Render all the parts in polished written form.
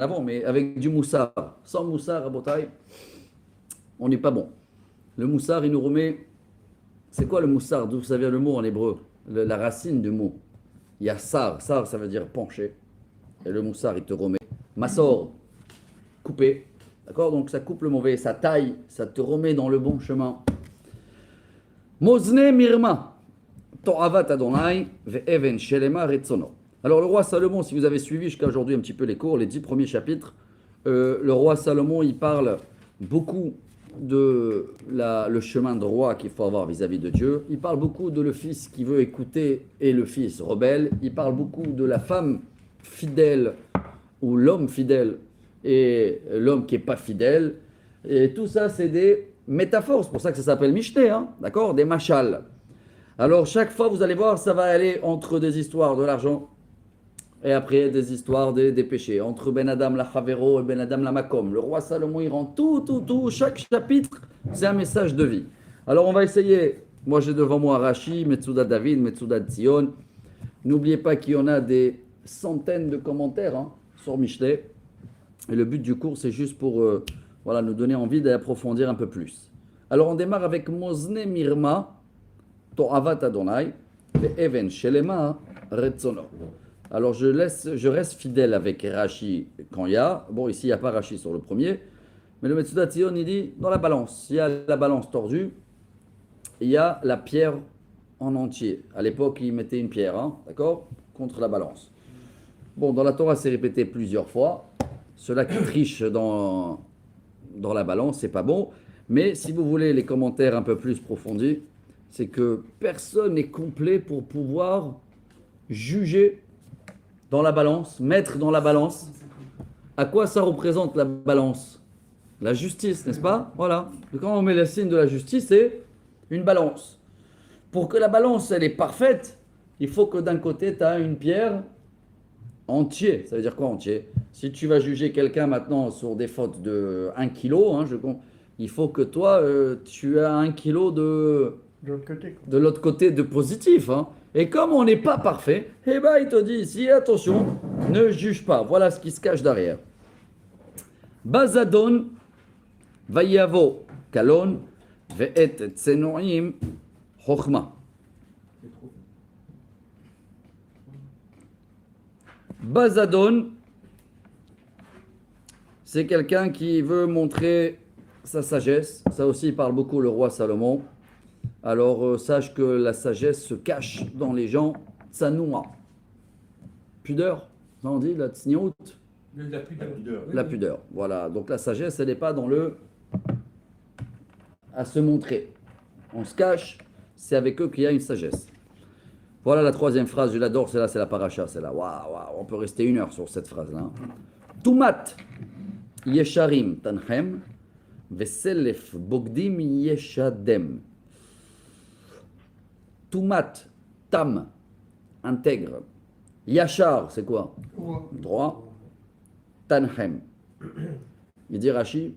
avant, mais avec du moussard. Sans moussard, à Botaï, on n'est pas bon. Le moussard, il nous remet. C'est quoi le moussard? D'où ça vient le mot en hébreu? La racine du mot. Il y a sar. Sar, ça veut dire pencher. Et le moussard, il te remet. Massor, couper. D'accord? Donc ça coupe le mauvais, ça taille, ça te remet dans le bon chemin. Mozne mirma. To'avat Adonai ve'even shelema retzono. Alors le roi Salomon, si vous avez suivi jusqu'à aujourd'hui un petit peu les cours, les 10 premiers chapitres, le roi Salomon, il parle beaucoup de le chemin de roi qu'il faut avoir vis-à-vis de Dieu. Il parle beaucoup de le fils qui veut écouter et le fils rebelle. Il parle beaucoup de la femme fidèle ou l'homme fidèle et l'homme qui n'est pas fidèle. Et tout ça, c'est des métaphores. C'est pour ça que ça s'appelle Mishneh, hein, d'accord? Des machals. Alors, chaque fois, vous allez voir, ça va aller entre des histoires de l'argent et après des histoires des péchés. Entre Ben Adam la Chavero et Ben Adam la Makom. Le roi Salomon, il rend tout. Chaque chapitre, c'est un message de vie. Alors, on va essayer. Moi, j'ai devant moi Rashi, Metsuda David, Metsuda Tzion. N'oubliez pas qu'il y en a des centaines de commentaires sur Mishneh. Et le but du cours, c'est juste pour nous donner envie d'approfondir un peu plus. Alors, on démarre avec Mozne Mirma. To'avat Adonai, ve'even shelema retzono. Alors je reste fidèle avec Rashi quand il y a. Bon, ici il n'y a pas Rashi sur le premier. Mais le Metsuda Tzion, il dit dans la balance. Il y a la balance tordue, il y a la pierre en entier. À l'époque, il mettait une pierre, d'accord, contre la balance. Bon, dans la Torah, c'est répété plusieurs fois. Ceux-là qui trichent dans la balance, c'est pas bon. Mais si vous voulez les commentaires un peu plus approfondis, c'est que personne n'est complet pour pouvoir juger dans la balance, mettre dans la balance. À quoi ça représente la balance? La justice, n'est-ce pas? Voilà. Quand on met le signe de la justice, c'est une balance. Pour que la balance, elle est parfaite, il faut que d'un côté, tu as une pierre entière. Ça veut dire quoi entier? Si tu vas juger quelqu'un maintenant sur des fautes de 1 kg, il faut que toi, tu as 1 kg de l'autre côté de positif. Et comme on n'est pas parfait, il te dit ici, attention, ne juge pas. Voilà ce qui se cache derrière. Bazadon, vayavo, kalon, ve'et tsenoim, chokhma. Bazadon, c'est quelqu'un qui veut montrer sa sagesse. Ça aussi, il parle beaucoup le roi Salomon. Alors, sache que la sagesse se cache dans les gens. Tsanoua. Pudeur, ça on dit, la tsniout. La pudeur. La pudeur, voilà. Donc la sagesse, elle n'est pas dans le à se montrer. On se cache, c'est avec eux qu'il y a une sagesse. Voilà la troisième phrase, je l'adore, celle-là, c'est la paracha, celle-là. Waouh, on peut rester 1 heure sur cette phrase-là. Tumat yesharim tanchem veselef bogdim yeshadem. Tumat, tam, intègre. Yachar, c'est quoi? Droit. Tanchem. Il dit Rashi,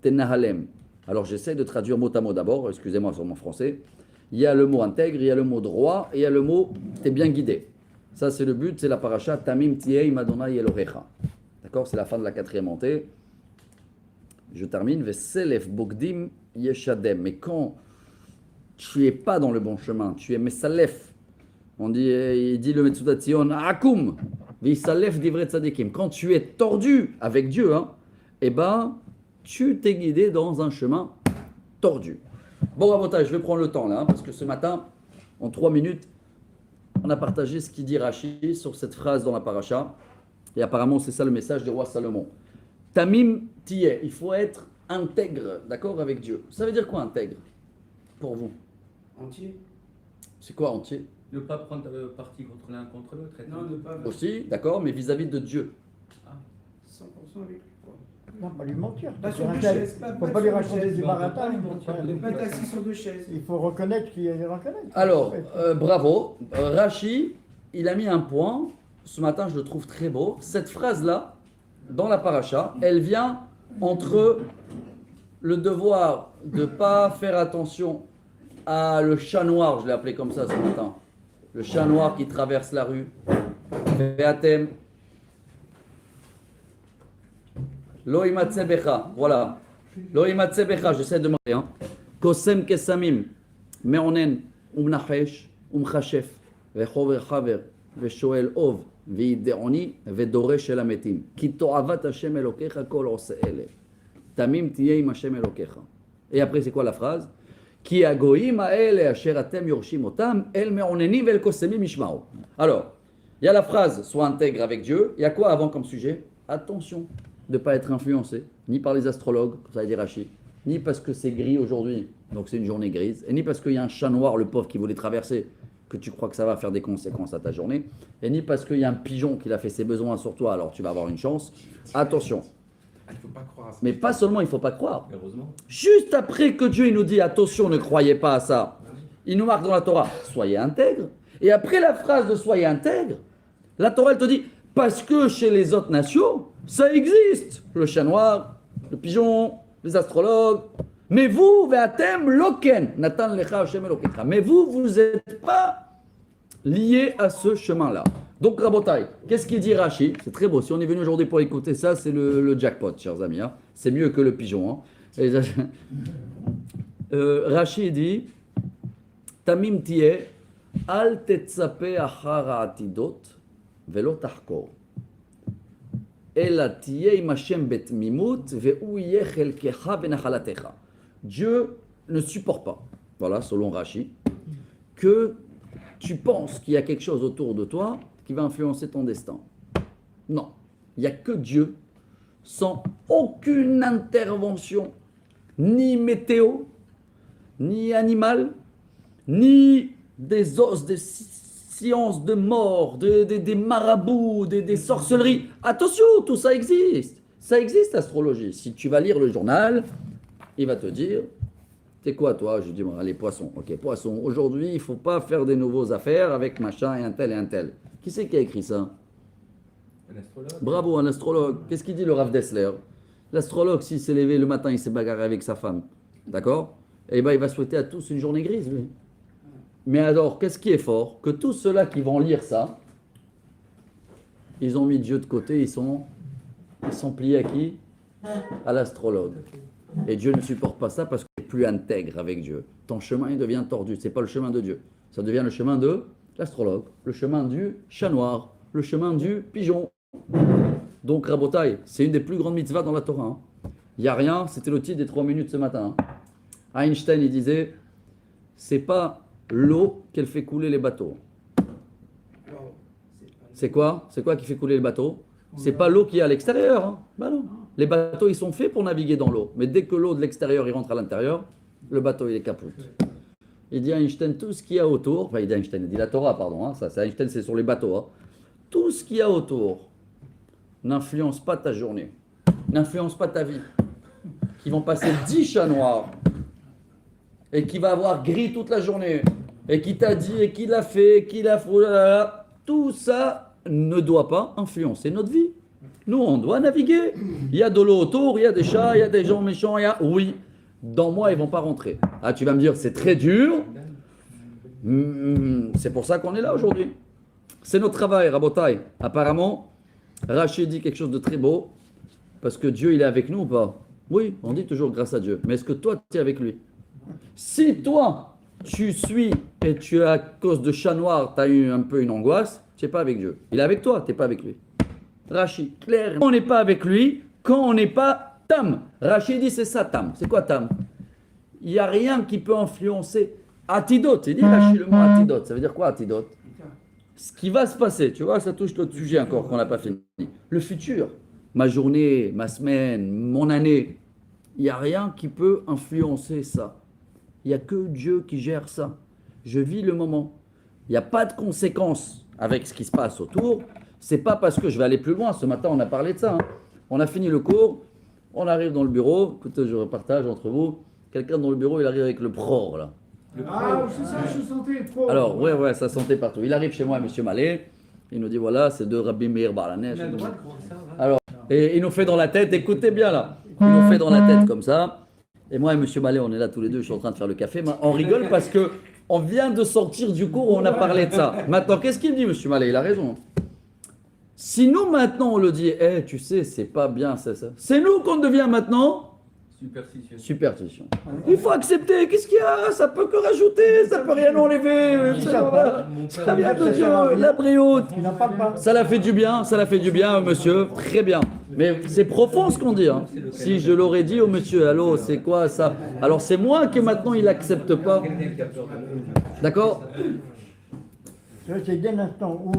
tenahalem. Alors j'essaie de traduire mot à mot d'abord, excusez-moi sur mon français. Il y a le mot intègre, il y a le mot droit, et il y a le mot t'es bien guidé. Ça c'est le but, c'est la paracha Tamim Tiei Madonna Yelohecha. D'accord? C'est la fin de la 4e montée. Je termine. Veselef Bogdim Yeshadem. Mais quand tu n'es pas dans le bon chemin, tu es Mesalef. Il dit le Metsuda Tzion, Akum, Visalef Divre Tzadikim. Quand tu es tordu avec Dieu, tu t'es guidé dans un chemin tordu. Bon, Rabotai, je vais prendre le temps là, parce que ce matin, en 3 minutes, on a partagé ce qu'il dit Rashi sur cette phrase dans la paracha. Et apparemment, c'est ça le message du roi Salomon. Tamim Tiyeh, il faut être intègre, d'accord, avec Dieu. Ça veut dire quoi intègre pour vous? Entier. C'est quoi entier? Ne pas prendre parti contre l'un contre l'autre. Non, ne pas. Aussi, d'accord, mais vis-à-vis de Dieu. 100% avec lui. Non, pas lui mentir. Pas sur Il deux faut chaises. pas lui raconter du baratin. Ne pas être assis sur 2 chaises. Il faut reconnaître qu'il y a des reconnaître. Alors, bravo. Rashi, il a mis un point. Ce matin, je le trouve très beau. Cette phrase-là, dans la paracha, elle vient entre le devoir de ne pas faire attention à le chat noir, je l'ai appelé comme ça ce matin. Le chat noir qui traverse la rue. Ve'atem Lo imatse becha. Voilà. Lo imatse becha, j'essaie de marquer. Hein. Kosem kesamim. Meonen. Umnachesh. Umchashef. Vechover chaver. Veshoel ov. Videoni. Vedoresh el ametim. Ki to'avat Hashem elokecha kol ose ele. Tamim tiyeh im Hashem elokecha. Et après, c'est quoi la phrase? Ki agoim haele asher atem yorshim otam. El meonenim vel kosemim ishmao. Alors, il y a la phrase sois intègre avec Dieu. Il y a quoi avant comme sujet? Attention de ne pas être influencé, ni par les astrologues, comme ça a dit Rachid, ni parce que c'est gris aujourd'hui, donc c'est une journée grise, et ni parce qu'il y a un chat noir, le pauvre, qui voulait traverser, que tu crois que ça va faire des conséquences à ta journée, et ni parce qu'il y a un pigeon qui a fait ses besoins sur toi, alors tu vas avoir une chance. Attention. Il ne faut pas croire à ça. Mais pas seulement il ne faut pas croire. Heureusement. Juste après que Dieu il nous dit attention, ne croyez pas à ça, il nous marque dans la Torah, soyez intègre. Et après la phrase de soyez intègre, la Torah elle te dit parce que chez les autres nations, ça existe. Le chat noir, le pigeon, les astrologues. Mais vous, ve'atem loken, natan lecha Hashem elokecha. Mais vous n'êtes pas liés à ce chemin-là. Donc, Rabotai, qu'est-ce qu'il dit Rashi? C'est très beau. Si on est venu aujourd'hui pour écouter ça, c'est le jackpot, chers amis. Hein. C'est mieux que le pigeon. Hein. Rashi dit Tamim tiye, al tetzape achar atidot, velo tachkor. Ela tiye im Hashem betmimut, ve'u yeh chelkecha venachalatecha. Dieu ne supporte pas, voilà, selon Rashi, que tu penses qu'il y a quelque chose autour de toi qui va influencer ton destin. Non, il n'y a que Dieu, sans aucune intervention, ni météo, ni animal, ni des os, des sciences de mort, des marabouts, des sorcelleries. Attention, tout ça existe. Ça existe, l'astrologie. Si tu vas lire le journal, il va te dire, c'est quoi toi? Je dis, bon, allez, poisson. Ok, poisson. Aujourd'hui, il ne faut pas faire des nouveaux affaires avec machin et un tel et un tel. Qui c'est qui a écrit ça? Un astrologue. Bravo, un astrologue. Qu'est-ce qu'il dit le Rav Dessler? L'astrologue, s'il s'est levé le matin, il s'est bagarré avec sa femme. D'accord? Eh bien, il va souhaiter à tous une journée grise, lui. Mais alors, qu'est-ce qui est fort? Que tous ceux-là qui vont lire ça, ils ont mis Dieu de côté, ils sont pliés à qui? À l'astrologue. Et Dieu ne supporte pas ça parce que tu n'es plus intègre avec Dieu. Ton chemin, il devient tordu. Ce n'est pas le chemin de Dieu. Ça devient le chemin de l'astrologue, le chemin du chat noir, le chemin du pigeon. Donc, Rabotai, c'est une des plus grandes mitzvahs dans la Torah. Hein. Il n'y a rien, c'était le titre des 3 minutes ce matin. Hein. Einstein, il disait, c'est pas l'eau qu'elle fait couler les bateaux. C'est quoi? C'est quoi qui fait couler les bateaux? C'est pas l'eau qui est à l'extérieur. Hein. Ben non. Les bateaux, ils sont faits pour naviguer dans l'eau. Mais dès que l'eau de l'extérieur, il rentre à l'intérieur, le bateau, il est capote. Il dit à Einstein, tout ce qu'il y a autour, enfin il dit Einstein, il dit la Torah, pardon, hein, ça c'est Einstein, c'est sur les bateaux. Hein. Tout ce qu'il y a autour n'influence pas ta journée, n'influence pas ta vie. Qui vont passer 10 chats noirs et qui va avoir gris toute la journée et qui t'a dit et qui l'a fait, et qui l'a fait, tout ça ne doit pas influencer notre vie. Nous, on doit naviguer. Il y a de l'eau autour, il y a des chats, il y a des gens méchants, il y a... Oui, dans moi, ils ne vont pas rentrer. Ah, tu vas me dire, c'est très dur. C'est pour ça qu'on est là aujourd'hui. C'est notre travail, Rabotai. Apparemment, Rachid dit quelque chose de très beau, parce que Dieu, il est avec nous ou pas? Oui, on dit toujours grâce à Dieu. Mais est-ce que toi, tu es avec lui? Si toi, tu suis et tu, à cause de chat noir, tu as eu un peu une angoisse, tu n'es pas avec Dieu. Il est avec toi, tu n'es pas avec lui. Rachid, clair. On n'est pas avec lui quand on n'est pas tam. Rachid dit c'est ça tam. C'est quoi tam? Il n'y a rien qui peut influencer. Atidote, il dit Rachid le mot atidote. Ça veut dire quoi atidote? Ce qui va se passer, tu vois, ça touche l'autre sujet encore qu'on n'a pas fini. Le futur, ma journée, ma semaine, mon année. Il n'y a rien qui peut influencer ça. Il n'y a que Dieu qui gère ça. Je vis le moment. Il n'y a pas de conséquences avec ce qui se passe autour. C'est pas parce que je vais aller plus loin. Ce matin, on a parlé de ça. Hein. On a fini le cours. On arrive dans le bureau. Écoutez, je repartage entre vous. Quelqu'un dans le bureau, il arrive avec le pror, là. Ah, c'est ça, je sentais trop. Alors, ouais, ça sentait partout. Il arrive chez moi, monsieur Malé. Il nous dit, voilà, c'est de Rabbi Meir Balanesh. On a le droit de croire ça, hein. Alors, et il nous fait dans la tête, écoutez bien là. Il nous fait dans la tête comme ça. Et moi et monsieur Malé, on est là tous les deux. Je suis en train de faire le café. On rigole parce que on vient de sortir du cours où on a parlé de ça. Maintenant, qu'est-ce qu'il me dit, monsieur Malé? Il a raison. Si nous maintenant on le dit, tu sais, c'est pas bien, ça. C'est nous qu'on devient maintenant Superstitieux. superstition. Il faut accepter, qu'est-ce qu'il y a? Ça peut que rajouter, ça peut rien enlever. Ça vient de Dieu, la brioute. Tu n'en parles pas. Ça l'a fait du bien, monsieur. Très bien. Mais c'est profond ce qu'on dit. Hein. Si je l'aurais dit au monsieur, allô, c'est quoi ça? Alors c'est moi qui maintenant il accepte pas. D'accord? Tu vois, c'est dès l'instant où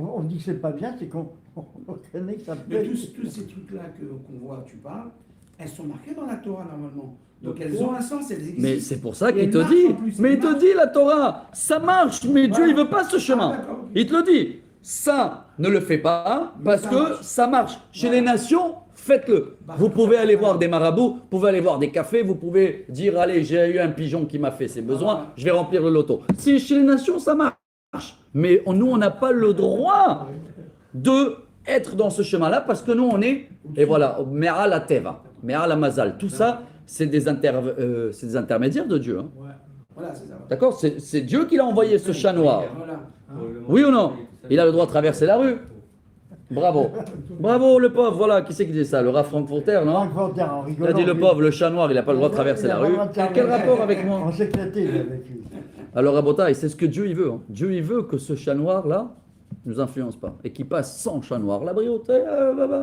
on dit que c'est pas bien, c'est qu'on connaît que ça peut Mais être. tous ces trucs-là qu'on voit, tu parles, elles sont marquées dans la Torah normalement. Donc elles ont un sens, elles existent. Mais c'est pour ça Et qu'il elles te marchent dit. en plus, Mais elles il te marchent. dit la Torah, ça marche, mais Dieu Ouais. il veut pas ce chemin. d'accord, ok. Il te le dit. Ça ne le fait pas parce ça que marche. ça marche. Chez Voilà. les nations, faites-le. Vous pouvez aller voir des marabouts, vous pouvez aller voir des cafés, vous pouvez dire allez, j'ai eu un pigeon qui m'a fait ses besoins, je vais remplir le loto. Si chez les nations ça marche, mais nous on n'a pas le droit de être dans ce chemin-là parce que nous on est et voilà, Mera la Teva, Mera la Mazal, tout ça c'est des intermédiaires de Dieu. Hein. Ouais. Voilà, c'est ça. D'accord? C'est Dieu qui l'a envoyé ce chat noir. Voilà. Oui ou non? Il a le droit de traverser la rue. Bravo. Bravo le pauvre, voilà, qui c'est qui dit ça? Le rat frankfurter, non? Franck Volter, en Il rigolant. a dit le pauvre, le chat noir, il n'a pas le droit de traverser Il a la pas le rue. droit de traverser. Quel rapport avec moi? On s'est éclaté avec lui. Alors Rabotai, c'est ce que Dieu il veut. Hein. Dieu il veut que ce chat noir là ne nous influence pas et qu'il passe sans chat noir. La brioche,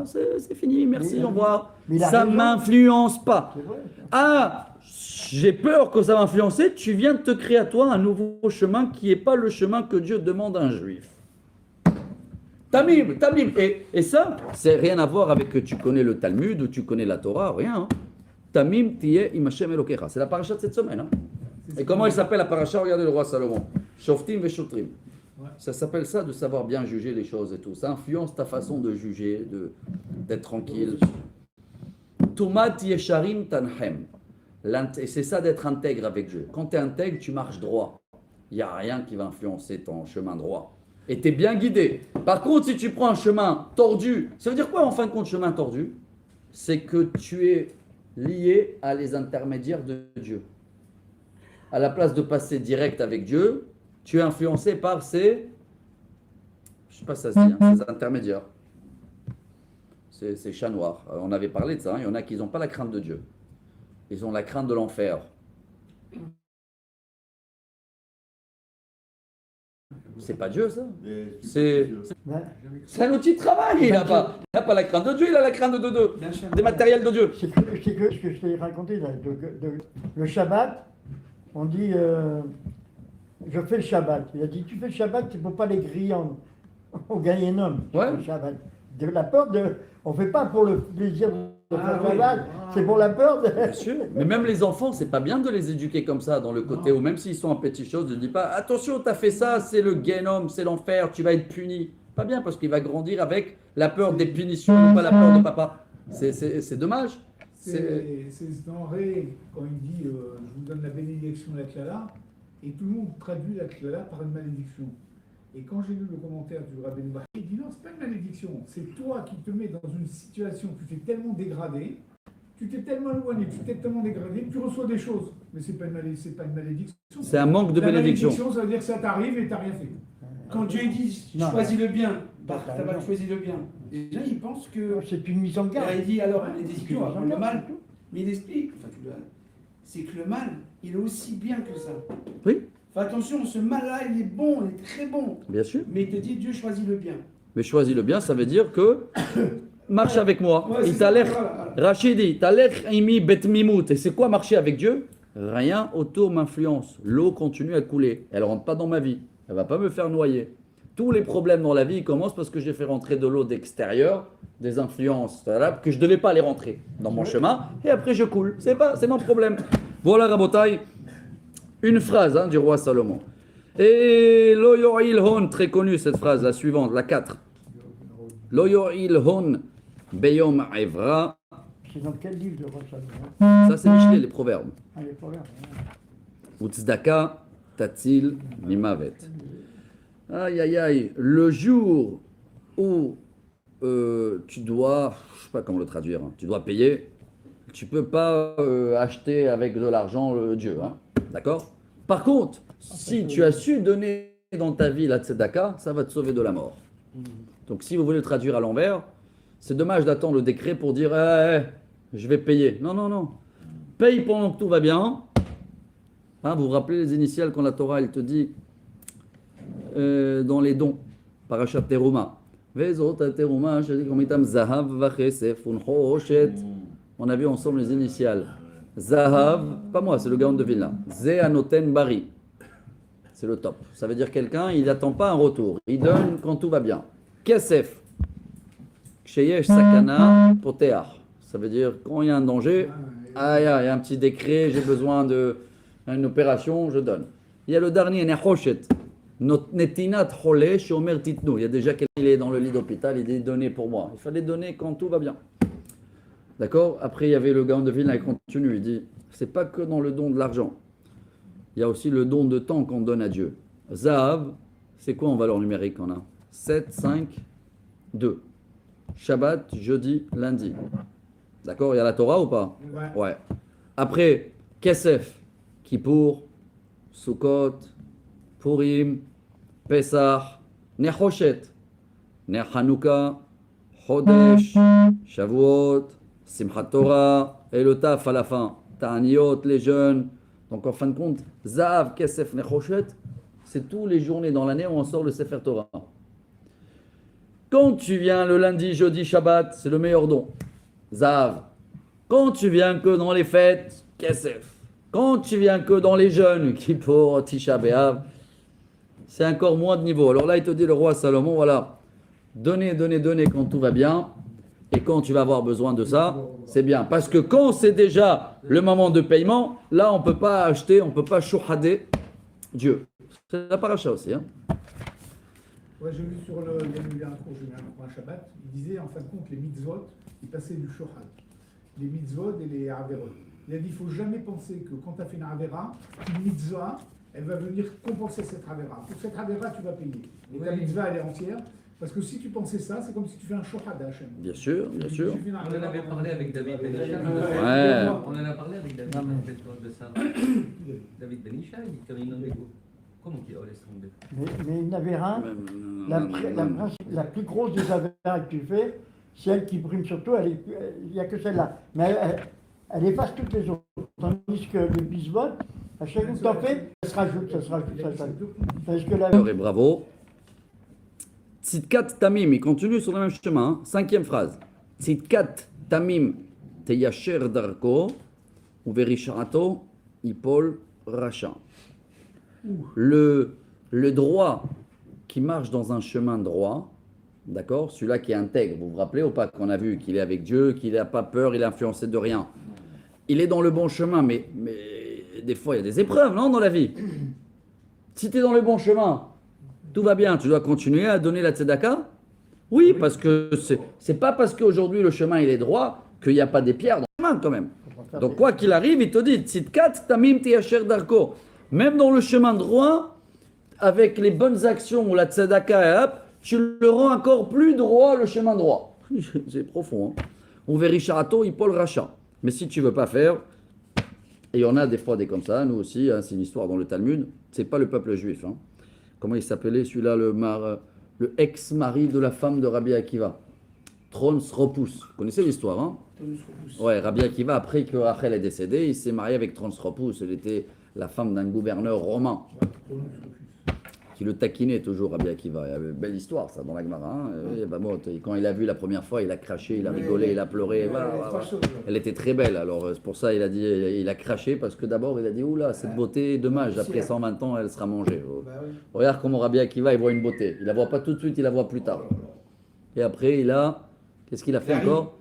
c'est fini, merci, Mais- au revoir. mais il a Ça raison. m'influence pas. C'est vrai. Ah, j'ai peur que ça m'influence. Tu viens de te créer à toi un nouveau chemin qui n'est pas le chemin que Dieu demande à un juif. Tamim. Et ça, c'est rien à voir avec que tu connais le Talmud ou tu connais la Torah, rien. Hein. Tamim tiye im Hashem Elokecha. C'est la paracha de cette semaine. Hein. Et comment il s'appelle la paracha? Regardez le roi Salomon. Shoftim ve Shotrim. Ouais. Ça s'appelle ça de savoir bien juger les choses et tout. Ça influence ta façon de juger, d'être tranquille. Tomat yesharim tanhem. Et c'est ça d'être intègre avec Dieu. Quand tu es intègre, tu marches droit. Il n'y a rien qui va influencer ton chemin droit. Et tu es bien guidé. Par contre, si tu prends un chemin tordu, ça veut dire quoi en fin de compte, chemin tordu? C'est que tu es lié à les intermédiaires de Dieu. À la place de passer direct avec Dieu, tu es influencé par ces, je sais pas si ça se dit, hein, ces intermédiaires. Ces chats noirs. On avait parlé de ça, hein. Il y en a qui n'ont pas la crainte de Dieu. Ils ont la crainte de l'enfer. C'est pas Dieu, ça. C'est un outil de travail. Il n'a pas la crainte de Dieu, il a la crainte des matériels de Dieu. C'est que ce que je t'ai raconté, là, le Shabbat, on dit je fais le Shabbat. Il a dit tu fais le Shabbat, c'est pour pas les griller au Gaïenom. Ouais. Le Shabbat. De la peur de. On fait pas pour le plaisir de faire le oui. Shabbat, c'est pour la peur de. Bien sûr. Mais même les enfants, c'est pas bien de les éduquer comme ça dans le côté où même s'ils sont en petites choses, ne dis pas attention, t'as fait ça, c'est le Guénome, c'est l'enfer, tu vas être puni. Pas bien parce qu'il va grandir avec la peur des punitions, non pas la peur de papa. C'est dommage. C'est denrée quand il dit je vous donne la bénédiction de la Klala, et tout le monde traduit la Klala par une malédiction. Et quand j'ai lu le commentaire du Rabbi Noubar, il dit non, c'est pas une malédiction, c'est toi qui te mets dans une situation où tu t'es tellement dégradé, tu t'es tellement éloigné, tu t'es tellement dégradé, que tu reçois des choses. Mais c'est pas une malédiction. C'est un manque de La bénédiction. ça veut dire que ça t'arrive et t'as rien fait. Quand Dieu dit Non. choisis le bien, T'as t'as pas raison. choisi le bien. Les gens ils pensent que. C'est une mise en garde. Il dit alors, Ouais, il c'est dit une mise en le garde, mal, c'est tout. mais il explique, enfin, c'est que le mal, il est aussi bien que ça. Oui, Fais attention, ce mal-là, il est bon, il est très bon. bien sûr. Mais il te dit Dieu choisit le bien. Mais choisis le bien, ça veut dire que marche avec moi. Ouais, Il c'est t'a ça, l'air, voilà. Rachid dit, t'as l'air imi bet mimout. Et c'est quoi marcher avec Dieu? Rien autour m'influence. L'eau continue à couler. Elle rentre pas dans ma vie. Elle va pas me faire noyer. Tous les problèmes dans la vie ils commencent parce que j'ai fait rentrer de l'eau d'extérieur, des influences voilà, que je devais pas les rentrer dans mon chemin. Et après je coule. C'est mon problème. Voilà Rabotai, une phrase du roi Salomon. Et Lo yo'il hon, très connue cette phrase, la suivante, la 4. Lo yo'il hon beyom evra. C'est dans quel livre de Rochelle? Ça c'est Michelet, les proverbes. Allez, pour là. Utzdaka tatil mimavet. Aïe aïe aïe, le jour où tu dois, je sais pas comment le traduire, hein, tu dois payer, tu peux pas acheter avec de l'argent Dieu, hein, d'accord? Par contre, si tu as su donner dans ta vie la tzedaka, ça va te sauver de la mort. Donc si vous voulez le traduire à l'envers, c'est dommage d'attendre le décret pour dire je vais payer. Non, non, non. Paye pendant que tout va bien. Hein, vous vous rappelez les initiales quand la Torah elle te dit dans les dons, Parashat Teruma. Vezot Teruma, Zahav vachesef unchoshet. On a vu ensemble les initiales. Zahav, pas moi, c'est le Gaon de Vilna. Ze anoten bari. C'est le top. Ça veut dire quelqu'un, il n'attend pas un retour. Il donne quand tout va bien. Kesef. Ksheyesh sakana poteach. Ça veut dire quand il y a un danger, il y a un petit décret, j'ai besoin d'une opération, je donne. Il y a le dernier, nechoshet. Netinat chole shomer titnu. Il y a déjà quelqu'un qui est dans le lit d'hôpital, il dit donnez pour moi. Il fallait donner quand tout va bien. D'accord? Après, il y avait le Gaon de Vilna, il continue. Il dit c'est pas que dans le don de l'argent. Il y a aussi le don de temps qu'on donne à Dieu. Zahav, c'est quoi en valeur numérique on a 7, 5, 2. Shabbat, jeudi, lundi. D'accord? Il y a la Torah ou pas? Ouais. Après, Kesef, Kippour, Sukkot, Purim, Pesach, Ner Hoshet, Ner Hanouka, Chodesh, Shavuot, Simchat Torah, et le taf à la fin. Ta'aniot, les jeunes. Donc en fin de compte, Zahav, Kesef, Nechoshet, c'est tous les journées dans l'année où on sort le Sefer Torah. Quand tu viens le lundi, jeudi, Shabbat, c'est le meilleur don. Zahav. Quand tu viens que dans les fêtes, Kesef. Quand tu viens que dans les jeûnes, Kippour, Tisha B'Av, c'est encore moins de niveau. Alors là, il te dit le roi Salomon, voilà, donnez quand tout va bien. Et quand tu vas avoir besoin de ça, c'est bien. Parce que quand c'est déjà le moment de paiement, là, on ne peut pas acheter, on ne peut pas chouhader Dieu. C'est la paracha aussi. Hein. Ouais, j'ai vu sur le. Il y a eu un cours, j'ai eu un cours à Shabbat. Il disait, en fin de compte, les mitzvot, ils passaient du shohad. Les mitzvot et les averot. Il a dit, il ne faut jamais penser que quand tu as fait une avera, une mitzvah, elle va venir compenser cette avera. Pour cette avera, tu vas payer. Et ta mitzvah, elle est entière. Parce que si tu pensais ça, c'est comme si tu fais un shohad à Hachem. Bien sûr, bien sûr. On en avait parlé avec David Benisha. Ouais. On en a parlé avec David de ça. David Benisha, il dit qu'il en est comment qu'il laisse tomber. Mais une avéra, la plus grosse des avéras que tu fais, c'est elle qui prime surtout, il n'y a que celle-là. Mais elle efface toutes les autres. Tandis que le bisbot, à chaque fois que tu en fais, ça se rajoute. Parce que Et bravo. Tzidkat Tamim, il continue sur le même chemin. 5e phrase. Tzidkat Tamim teyasher darko uverisharato ipol rasha. Le droit qui marche dans un chemin droit, d'accord, celui-là qui est intègre, vous vous rappelez ou pas qu'on a vu qu'il est avec Dieu, qu'il n'a pas peur, il est influencé de rien. Il est dans le bon chemin, mais des fois il y a des épreuves, non, dans la vie. Si tu es dans le bon chemin, tout va bien, tu dois continuer à donner la tzedaka? Oui, parce que c'est pas parce qu'aujourd'hui le chemin il est droit qu'il n'y a pas des pierres dans le chemin quand même. Donc quoi qu'il arrive, il te dit Tzidkat tamim tiyasher darko. Même dans le chemin droit, avec les bonnes actions ou la tzedaka, tu le rends encore plus droit le chemin droit. C'est profond. Hein? On verisharato ipol racha. Mais si tu veux pas faire, et il y en a des fois des comme ça, nous aussi, hein, c'est une histoire dans le Talmud, c'est pas le peuple juif. Hein. Comment il s'appelait celui-là, le ex-mari de la femme de Rabbi Akiva, Trons Repousse. Vous connaissez l'histoire, hein? Ouais, Rabbi Akiva, après que Rachel est décédée, il s'est marié avec Trons Repousse. Elle était la femme d'un gouverneur romain qui le taquinait toujours, Rabbi Akiva. Il y avait une belle histoire, ça, dans la Gemara. Hein. Quand il a vu la première fois, il a craché, il a rigolé, il a pleuré. Elle était très belle, alors c'est pour ça il a dit, il a craché, parce que d'abord il a dit, oula, cette beauté, dommage, après 120 ans, elle sera mangée. Regarde comment Rabbi Akiva, il voit une beauté. Il la voit pas tout de suite, il la voit plus tard. Et après, qu'est-ce qu'il a fait encore?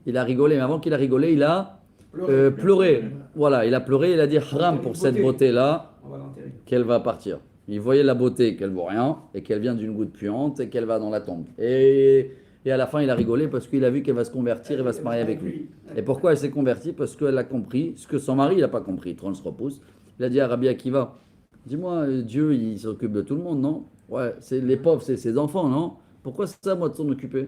Il a rigolé, mais avant qu'il a rigolé, il a pleuré. Voilà, il a pleuré, il a dit, haram pour cette beauté-là, qu'elle va partir. Il voyait la beauté, qu'elle vaut rien, et qu'elle vient d'une goutte puante, et qu'elle va dans la tombe. Et à la fin, il a rigolé parce qu'il a vu qu'elle va se convertir et va se marier avec lui. Et pourquoi elle s'est convertie? Parce qu'elle a compris ce que son mari n'a pas compris. Trons repousse. Il a dit à Rabbi Akiva, dis-moi, Dieu, il s'occupe de tout le monde, non? Ouais, c'est les pauvres, c'est ses enfants, non? Pourquoi c'est ça, moi, de s'en occuper?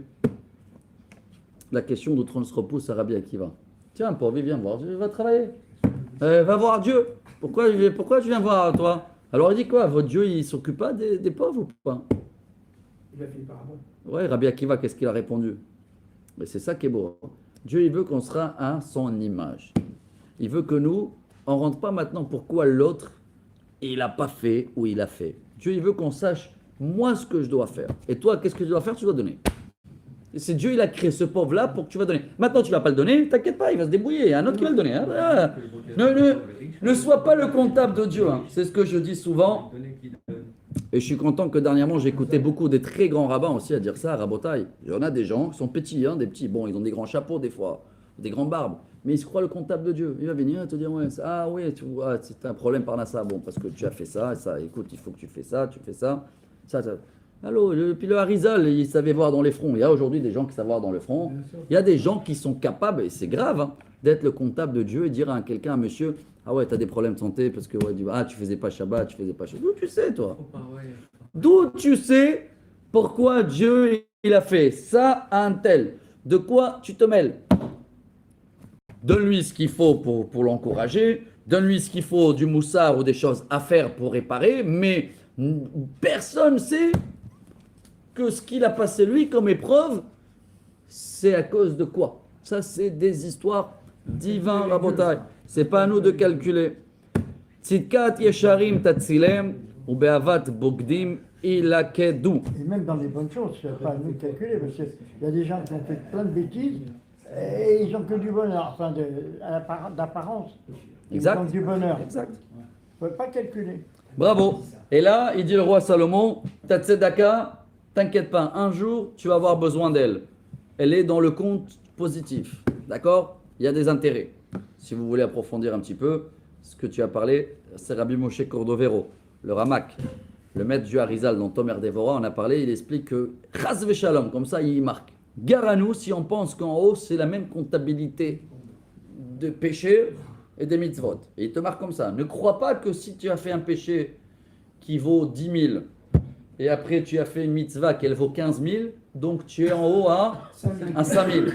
La question de Trons repousse à Rabbi Akiva. Tiens, pauvre, viens voir, va travailler. Va voir Dieu. Pourquoi tu viens voir toi? Alors il dit quoi? Votre Dieu, il ne s'occupe pas des pauvres ou pas? Il a fait une parabole. Ouais, Rabbi Akiva, qu'est-ce qu'il a répondu? Mais c'est ça qui est beau. Dieu, il veut qu'on sera à son image. Il veut que nous, on ne rentre pas maintenant pourquoi l'autre, il n'a pas fait ou il a fait. Dieu, il veut qu'on sache, moi, ce que je dois faire. Et toi, qu'est-ce que tu dois faire? Tu dois donner. Et c'est Dieu, il a créé ce pauvre-là pour que tu vas donner. Maintenant, tu ne vas pas le donner, t'inquiète pas, il va se débrouiller. Il y a un autre qui va le donner. Hein. Voilà. Ne sois pas le comptable de Dieu. Hein. C'est ce que je dis souvent. Et je suis content que dernièrement, j'ai écouté beaucoup des très grands rabbins aussi à dire ça, à Rabotaï. Il y en a des gens qui sont petits, hein, des petits. Bon, ils ont des grands chapeaux des fois, des grandes barbes. Mais ils se croient le comptable de Dieu. Il va venir te dire, ouais, ah oui, tu vois, c'est un problème par Nassa. Bon, parce que tu as fait ça, et ça. Écoute, il faut que tu fais ça, tu fais ça. Ça. Allô, puis le Harizal, il savait voir dans les fronts. Il y a aujourd'hui des gens qui savent voir dans le front. Il y a des gens qui sont capables, et c'est grave, hein, d'être le comptable de Dieu et dire à quelqu'un, un monsieur, ah ouais, t'as des problèmes de santé parce que ouais, tu faisais pas Shabbat, tu faisais pas Shabbat. D'où tu sais, toi? D'où tu sais pourquoi Dieu il a fait ça à un tel? De quoi tu te mêles? Donne-lui ce qu'il faut pour l'encourager, donne-lui ce qu'il faut du moussard ou des choses à faire pour réparer, mais personne ne sait que ce qu'il a passé lui comme épreuve, c'est à cause de quoi? Ça, c'est des histoires divines, Rabotai. C'est pas à nous de calculer. Tzidkat yesharim tatzilem ou be'avat bogdim ilakedu. Et même dans les bonnes choses, c'est pas à nous de calculer, parce qu'il y a des gens qui ont fait plein de bêtises et ils ont que du bonheur, enfin d'apparence. Exact. Ils ont du bonheur. Exact. Il ne faut pas calculer. Bravo. Et là, il dit le roi Salomon, ta tzedaka, t'inquiète pas, un jour, tu vas avoir besoin d'elle. Elle est dans le compte positif. D'accord? Il y a des intérêts. Si vous voulez approfondir un petit peu, ce que tu as parlé, c'est Rabbi Moshe Cordovero, le Ramak, le maître du Harizal dans Tomer Devora, on a parlé, il explique que Chas Veshalom, comme ça il marque. Gare à nous si on pense qu'en haut c'est la même comptabilité de péché et des mitzvot. Et il te marque comme ça. Ne crois pas que si tu as fait un péché qui vaut 10 000 et après tu as fait une mitzvah qui elle vaut 15 000, donc tu es en haut à 5 000.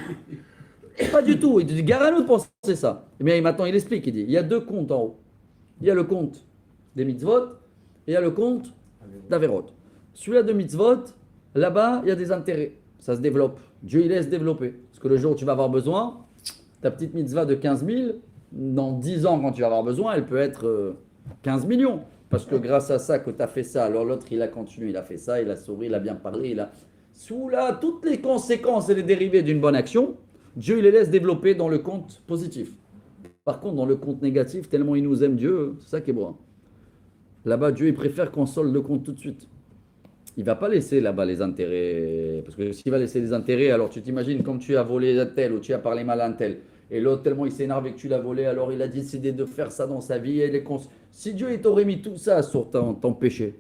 Pas du tout. Il te dit, gare à nous de penser ça. Eh bien, maintenant, il explique, il dit, il y a deux comptes en haut. Il y a le compte des mitzvot et il y a le compte d'Averot. Celui-là de mitzvot, là-bas, il y a des intérêts. Ça se développe. Dieu, il laisse développer. Parce que le jour où tu vas avoir besoin, ta petite mitzvah de 15 000, dans 10 ans, quand tu vas avoir besoin, elle peut être 15 millions. Parce que grâce à ça que tu as fait ça, alors l'autre, il a continué, il a fait ça, il a souri, il a bien parlé, il a... Sous là, toutes les conséquences et les dérivés d'une bonne action, Dieu il les laisse développer dans le compte positif. Par contre, dans le compte négatif, tellement il nous aime Dieu, c'est ça qui est beau. Hein. Là-bas, Dieu il préfère qu'on solde le compte tout de suite. Il ne va pas laisser là-bas les intérêts. Parce que s'il va laisser les intérêts, alors tu t'imagines comme tu as volé un tel ou tu as parlé mal à un tel. Et l'autre, tellement il s'est énervé que tu l'as volé, alors il a décidé de faire ça dans sa vie. Et si Dieu il t'aurait mis tout ça sur ton péché,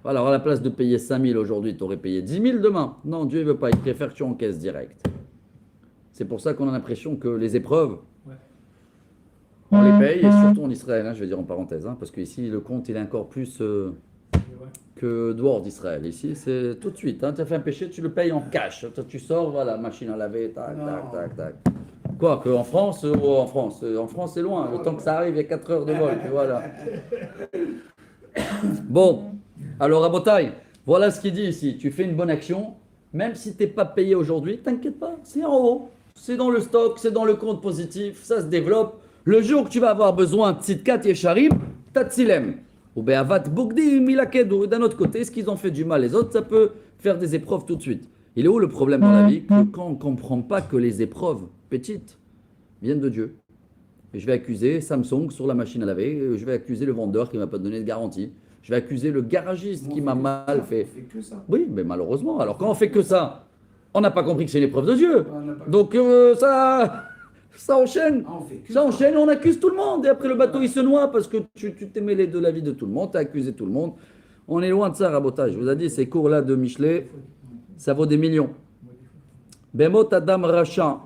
alors à la place de payer 5 000 aujourd'hui, tu aurais payé 10 000 demain. Non, Dieu ne veut pas, il préfère que tu encaisses direct. C'est pour ça qu'on a l'impression que les épreuves, on les paye, et surtout en Israël, hein, je vais dire en parenthèse, hein, parce qu'ici, le compte, il est encore plus que dehors d'Israël. Ici, c'est tout de suite. Hein, tu as fait un péché, tu le payes en cash. Tu sors, voilà, machine à laver, tac, tac, tac, tac. Quoi, qu'en France, en France, c'est loin. Le temps que ça arrive, il y a 4 heures de vol, tu vois, là. Bon, alors, à Botaï, voilà ce qu'il dit ici. Tu fais une bonne action, même si tu n'es pas payé aujourd'hui, t'inquiète pas, c'est en haut. C'est dans le stock, c'est dans le compte positif, ça se développe. Le jour que tu vas avoir besoin de Tzidkat Yesharim, Tatzilem. Ou Be'avat Bogdim Milakedu. D'un autre côté, ce qu'ils ont fait du mal les autres, ça peut faire des épreuves tout de suite. Il est où le problème dans la vie? Que quand on ne comprend pas que les épreuves petites viennent de Dieu. Et je vais accuser Samsung sur la machine à laver, je vais accuser le vendeur qui ne m'a pas donné de garantie, je vais accuser le garagiste qui m'a mal fait. On fait que ça. Oui, mais malheureusement. Alors quand on fait que ça, on n'a pas compris que c'est une épreuve de Dieu. Donc ça enchaîne. Ah, on fait que Ça enchaîne, on accuse tout le monde. Et après le bateau il se noie parce que tu t'es mêlé de la vie de tout le monde, tu as accusé tout le monde. On est loin de ça, Rabotage. Je vous ai dit, ces cours-là de Michelet, ça vaut des millions. Bemot Adam Racha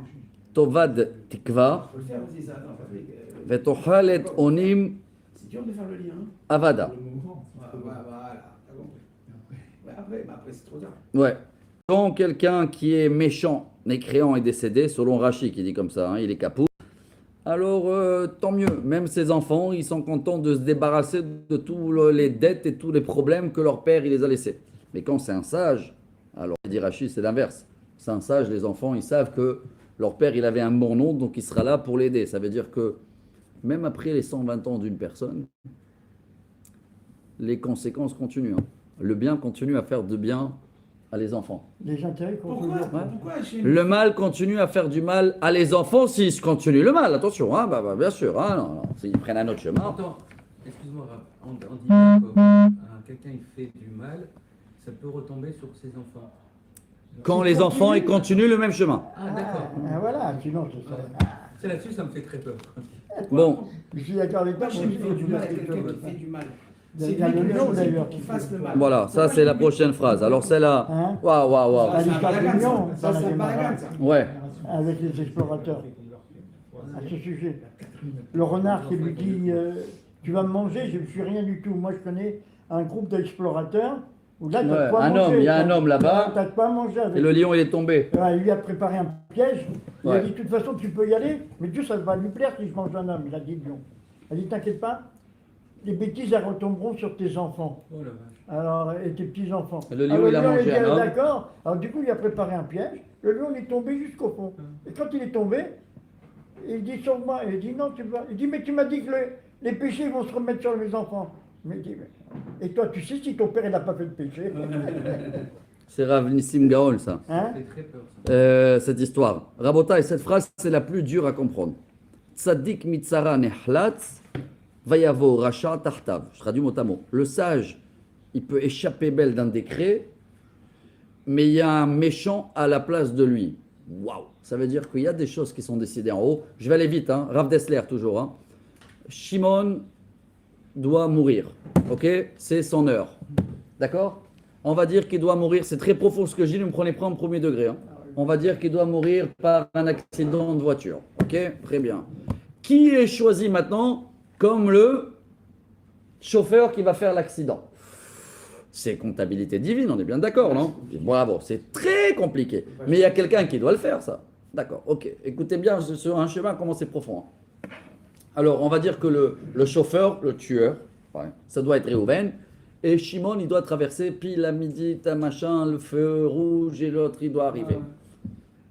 Tovad Tikva Faut le faire aussi, ça. Non, Patrick, Vetochalet Onim c'est dur de faire le lien. Avada. Voilà, t'as compris. Après, c'est trop tard. Ouais. Quand quelqu'un qui est méchant, mécréant est décédé, selon Rachi qui dit comme ça, hein, il est capou, alors tant mieux. Même ses enfants, ils sont contents de se débarrasser de toutes les dettes et tous les problèmes que leur père il les a laissés. Mais quand c'est un sage, Alors, dit Rachid, c'est l'inverse. C'est un sage, les enfants, ils savent que leur père, il avait un bon nom, donc il sera là pour l'aider. Ça veut dire que même après les 120 ans d'une personne, les conséquences continuent. Hein. Le bien continue à faire de bien à les enfants. Les intérêts qu'on Pourquoi, peut dire. pourquoi chez Le mal continue à faire du mal à les enfants s'ils continuent le mal. Attention, hein, bien sûr. Hein, non, s'ils prennent un autre chemin. Attends, excuse-moi, Rav, on dit d'accord, quelqu'un il fait du mal, ça peut retomber sur ses enfants. Quand les enfants ils continuent le même chemin. Ah, d'accord. Ah, voilà, sinon c'est ça. C'est là-dessus, ça me fait très peur. Bon, Je suis d'accord avec toi, Moi, moi chez aussi, lui, fait je du mal à suis quelqu'un d'accord. qui fait du mal. Il C'est y a lui le qui a lion, choisi d'ailleurs, qu'il qui fasse fait- le mal. voilà, ça c'est la prochaine phrase. Alors celle-là, Hein waouh, waouh, waouh. Ah, Ça, l'histoire c'est du un lion, balagan, ça, ça, c'est un démarre balagan, ça. Ouais. avec les explorateurs à ce sujet. Le renard qui lui dit tu vas me manger, je ne suis rien du tout. Moi je connais un groupe d'explorateurs où là tu Ouais, as quoi un manger. homme, il y a un homme là-bas. Tu n'as pas à manger avec. Et le lion il est tombé. Ouais, il lui a préparé un piège. Il Ouais. a dit de toute façon tu peux y aller, mais Dieu ça va lui plaire si je mange un homme. Il a dit le lion. Il a dit t'inquiète pas, les bêtises elles retomberont sur tes enfants. Oh la vache. Alors, et tes petits-enfants. Et le lion, Alors, il a mangé dit, un homme. D'accord. Alors, du coup, il a préparé un piège. Le lion, il est tombé jusqu'au fond. Et quand il est tombé, il dit sur moi. Il dit non, tu vas. Il dit, mais tu m'as dit que les péchés vont se remettre sur mes enfants. Mais il dit, et toi, tu sais si ton père, il n'a pas fait de péché. C'est Rav Nissim Gaon ça. Hein? Ça fait très peur, ça. Cette histoire. Rabota, et cette phrase, c'est la plus dure à comprendre. Tzadik mitzara nehlat, vayavo racha tartav. Je traduis mot à mot. Le sage, il peut échapper belle d'un décret, mais il y a un méchant à la place de lui. Waouh! Ça veut dire qu'il y a des choses qui sont décidées en haut. Je vais aller vite, hein. Rav Dessler toujours. Hein. Shimon doit mourir. Ok? C'est son heure. D'accord? On va dire qu'il doit mourir. C'est très profond ce que je dis, ne me prenez pas en premier degré. Hein. On va dire qu'il doit mourir par un accident de voiture. Ok? Très bien. Qui est choisi maintenant comme le chauffeur qui va faire l'accident? C'est comptabilité divine, on est bien d'accord, non? Bravo, c'est très compliqué. Mais il y a quelqu'un qui doit le faire, ça. D'accord, ok. Écoutez bien sur un chemin comment c'est profond. Hein. Alors, on va dire que le chauffeur, le tueur, ouais, ça doit être Réhouven. Et Shimon, il doit traverser pile à midi, t'as machin, le feu rouge et l'autre, il doit arriver.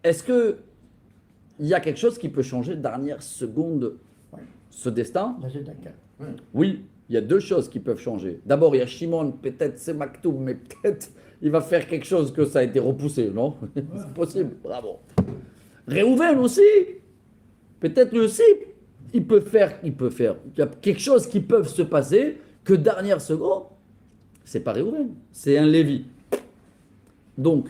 Est-ce que il y a quelque chose qui peut changer de dernière seconde ce destin? Là, c'est d'accord. Oui, il y a deux choses qui peuvent changer. D'abord, il y a Shimon, peut-être c'est Maktoum, mais peut-être il va faire quelque chose que ça a été repoussé, non? C'est possible, bravo. Réhouven aussi, peut-être lui aussi, il peut faire, il y a quelque chose qui peut se passer que dernière seconde, c'est pas Réhouven, c'est un Lévi. Donc,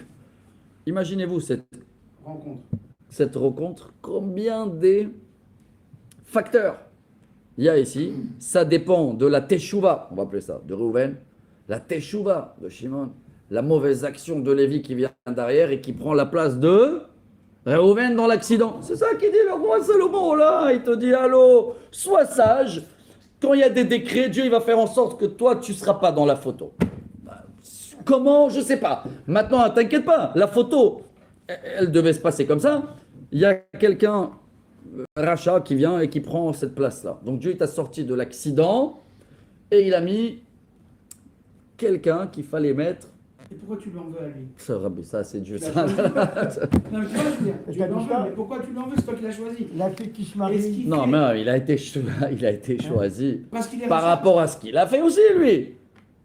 imaginez-vous cette rencontre, combien des facteurs il y a ici, ça dépend de la teshuva, on va appeler ça, de Réhouven, la teshuva de Shimon, la mauvaise action de Lévi qui vient derrière et qui prend la place de Réhouven dans l'accident. C'est ça qui dit le roi Salomon, là, il te dit, allô, sois sage, quand il y a des décrets, Dieu il va faire en sorte que toi, tu ne seras pas dans la photo. Comment? Je ne sais pas. Maintenant, t'inquiète pas, la photo, elle devait se passer comme ça. Il y a quelqu'un, Racha, qui vient et qui prend cette place-là. Donc Dieu t'a sorti de l'accident et il a mis quelqu'un qu'il fallait mettre. Et pourquoi tu l'en veux à lui? Ça c'est Dieu. Tu l'as Ça. choisi. Non, mais tu vois, je veux dire, tu T'as l'en dit veux, ça mais pourquoi tu l'en veux? C'est toi qui l'as choisi. La fille qui se Est-ce marie. qu'il Non, fait- mais il a été choisi Parce qu'il est par responsable. rapport à ce qu'il a fait aussi, lui.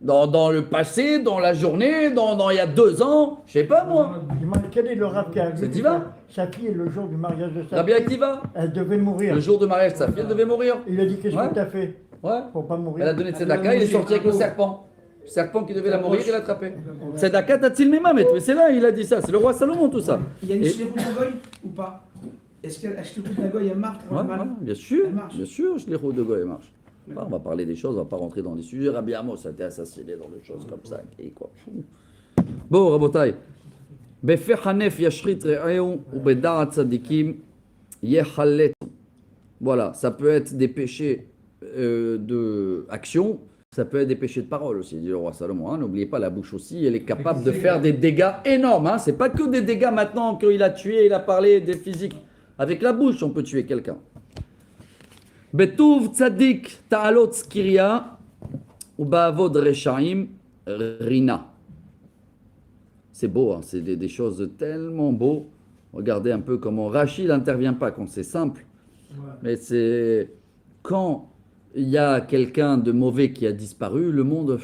Dans le passé, dans la journée, dans il y a 2 ans, je sais pas moi. Dis-moi, quel est le rap qui a vu C'est que divin. sa fille, le jour du mariage de sa Rabbi fille, Akiva, elle devait mourir. le jour de mariage de sa fille, elle devait mourir. Il a dit qu'est-ce Ouais. que tu as fait Ouais. pour pas mourir? Elle a donné de Elle Tzedaka, a il est mangé sorti avec le un pot. serpent. Le serpent qui devait la mourir, il l'a attrapé. Tzedaka tatil memamet, mais c'est là, il a dit ça. C'est le roi Salomon, tout ça. Il y a une Et- shlichut d'Agoy ou pas? Est-ce que la shlichut d'Agoy, elle marche pour Ouais, le mal? ouais, bien sûr, Elle marche. bien sûr, je les roues de Goy marche. On va parler des choses, on va pas rentrer dans des sujets. Rabbi Amos a été assassiné dans des choses comme ça. Et quoi. Bon, Rabotai. Befech hanef yashrit re'eu ou beda'at tzadikim yechalet. Voilà, ça peut être des péchés de action, ça peut être des péchés de parole aussi, dit le roi Salomon. Hein. N'oubliez pas, la bouche aussi, elle est capable de faire des dégâts énormes. Hein. C'est pas que des dégâts maintenant qu'il a tué, il a parlé des physiques. Avec la bouche, on peut tuer quelqu'un. Betuv tzadik ta'alot skiria ou ba'avod reshaim rina. c'est beau, hein, c'est des choses tellement beaux. Regardez un peu comment Rachid n'intervient pas quand c'est simple, Ouais. mais c'est quand il y a quelqu'un de mauvais qui a disparu, le monde,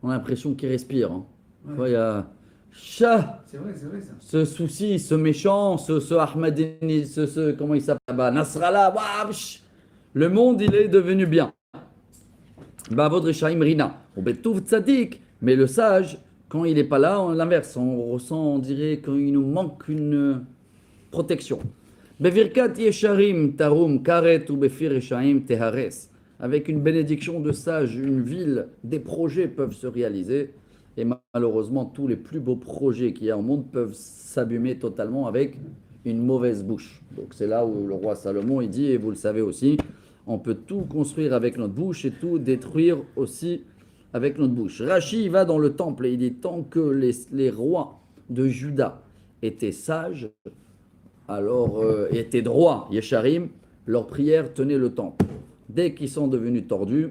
on a l'impression qu'il respire. Hein. Tu vois, il y a chat, C'est vrai ça. ce souci, ce méchant, ce Ahmadini, comment il s'appelle là-bas, Nasrallah, waouh, le monde il est devenu bien. Bavod Rechaim Rina, on betouv tzadik, mais le sage, quand il n'est pas là, on l'inverse, on ressent, on dirait qu'il nous manque une protection. Bevirkat Yesharim Tarum Karet ou Befir Rechaim Tehares. Avec une bénédiction de sage, une ville, des projets peuvent se réaliser. Et malheureusement, tous les plus beaux projets qu'il y a au monde peuvent s'abîmer totalement avec une mauvaise bouche. Donc c'est là où le roi Salomon il dit, et vous le savez aussi, on peut tout construire avec notre bouche et tout détruire aussi avec notre bouche. Rachi va dans le temple et il dit, tant que les rois de Juda étaient sages, alors étaient droits, Yesharim, leurs prières tenaient le temple. Dès qu'ils sont devenus tordus,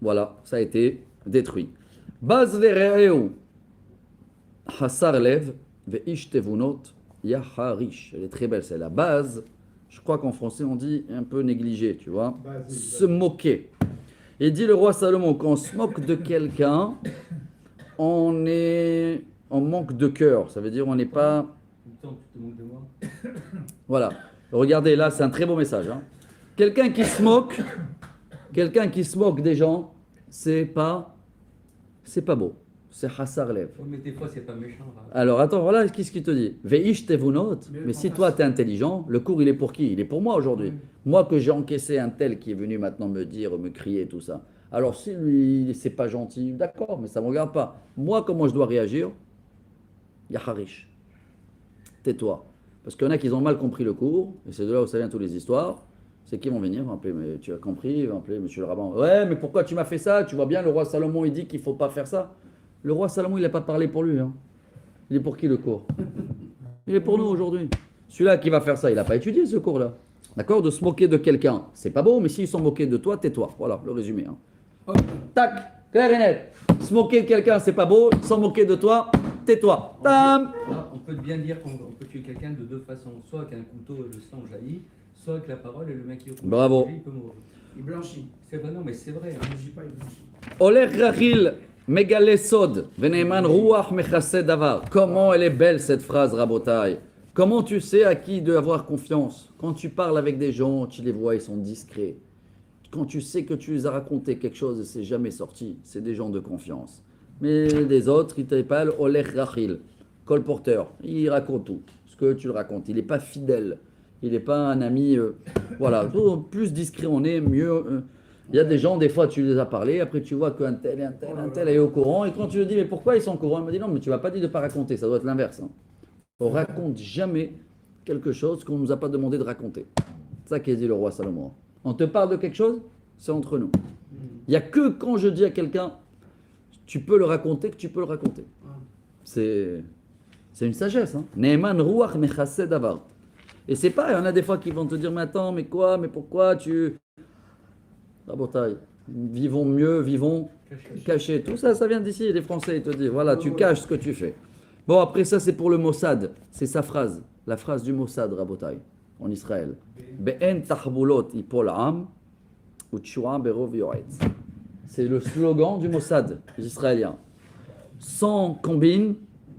voilà, ça a été détruit. Baz ve're'eu hasar lev ve'ish tevunot yaharish. Elle est très belle, c'est la base. Je crois qu'en français on dit un peu négligé, tu vois. Se moquer. Et dit le roi Salomon, quand on se moque de quelqu'un, on manque de cœur. Ça veut dire on n'est pas... Tout le temps, tu te moques de moi. Voilà. Regardez, là, c'est un très beau message. Hein. Quelqu'un qui se moque des gens, c'est pas beau. C'est Hassar Lev. Ouais, mais des fois, c'est pas méchant. Là. Alors, attends, voilà qu'est-ce qu'il te dit. Veish tevunot. Mais si toi, tu es intelligent, le cours, il est pour qui? Il est pour moi aujourd'hui. Moi que j'ai encaissé un tel qui est venu maintenant me dire, me crier, tout ça. Alors, si lui, c'est pas gentil, d'accord, mais ça ne me regarde pas. Moi, comment je dois réagir? Yaharish. Tais-toi. Parce qu'il y en a qui ont mal compris le cours, et c'est de là où ça vient toutes les histoires. C'est qui vont venir, vont appeler, mais tu as compris, vont appeler monsieur le rabbin. Ouais, mais pourquoi tu m'as fait ça? Tu vois bien, le roi Salomon, il dit qu'il ne faut pas faire ça. Le roi Salomon, il n'a pas parlé pour lui. Hein. Il est pour qui le cours? Il est pour nous aujourd'hui. Celui-là qui va faire ça, il n'a pas étudié ce cours-là. D'accord? De se moquer de quelqu'un, c'est pas beau, mais s'ils sont moqués de toi, tais-toi. Voilà, le résumé. Hein. Tac, clair et net. Se moquer de quelqu'un, c'est pas beau. S'en moquer de toi, tais-toi. Tam. On peut bien dire qu'on peut tuer quelqu'un de deux façons. Soit avec un couteau et le sang jaillit, soit avec la parole et le mec qui Bravo. il peut mourir. Il blanchit. C'est vrai, non, mais c'est vrai. Il ne blanchit pas, il blanchit. Oler Rachil, Megale Sod, Veneman Ruach Mechased Davar. Comment elle est belle cette phrase, Rabotai. Comment tu sais à qui de avoir confiance? Quand tu parles avec des gens, tu les vois, ils sont discrets. Quand tu sais que tu les as raconté quelque chose et c'est jamais sorti, c'est des gens de confiance. Mais les autres, ils t'appellent Oler Rachil, colporteur. Il raconte tout, ce que tu le racontes. Il n'est pas fidèle. Il n'est pas un ami. Voilà, plus discret on est, mieux. Il y a des gens, des fois, tu les as parlé, après tu vois qu'un tel et un tel est au courant. Et quand tu lui dis, mais pourquoi ils sont au courant? Il me dit, non, mais tu ne m'as pas dit de ne pas raconter, ça doit être l'inverse. Hein. On raconte jamais quelque chose qu'on ne nous a pas demandé de raconter. C'est ça qu'a dit le roi Salomon. On te parle de quelque chose, c'est entre nous. Il n'y a que quand je dis à quelqu'un, tu peux le raconter, que tu peux le raconter. C'est une sagesse. Hein. Ne'eman ruach mechased davar. Et c'est pas, il y en a des fois qui vont te dire, mais attends, mais quoi, mais pourquoi tu... Rabotai, vivons mieux, vivons cachés. Tout ça, ça vient d'ici, les Français, ils te disent, voilà, tu caches ce que tu fais. Bon, après ça, c'est pour le Mossad. C'est sa phrase, la phrase du Mossad, Rabotai, en Israël. Be'en tahbulot ipol am, utshua berov yoretz. C'est le slogan du Mossad, des Israéliens. Sans combine,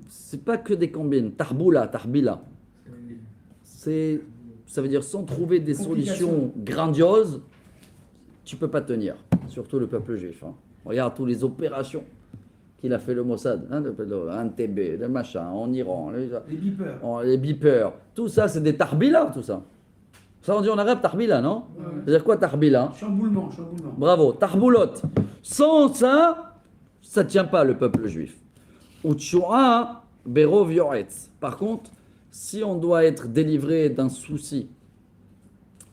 c'est pas que des combines. Tahboula, tahbila. Ça veut dire sans trouver des solutions grandioses, tu ne peux pas tenir, surtout le peuple juif. Hein. Regarde toutes les opérations qu'il a fait le Mossad, hein, un TB, le machin, en Iran, les beepers, tout ça c'est des tarbila, tout ça. Ça on dit en arabe tarbila, non? C'est-à-dire quoi tarbila? Chamboulement. Bravo, tarboulot. Sans ça, ça ne tient pas le peuple juif. Utshua berov yoretz. Par contre, si on doit être délivré d'un souci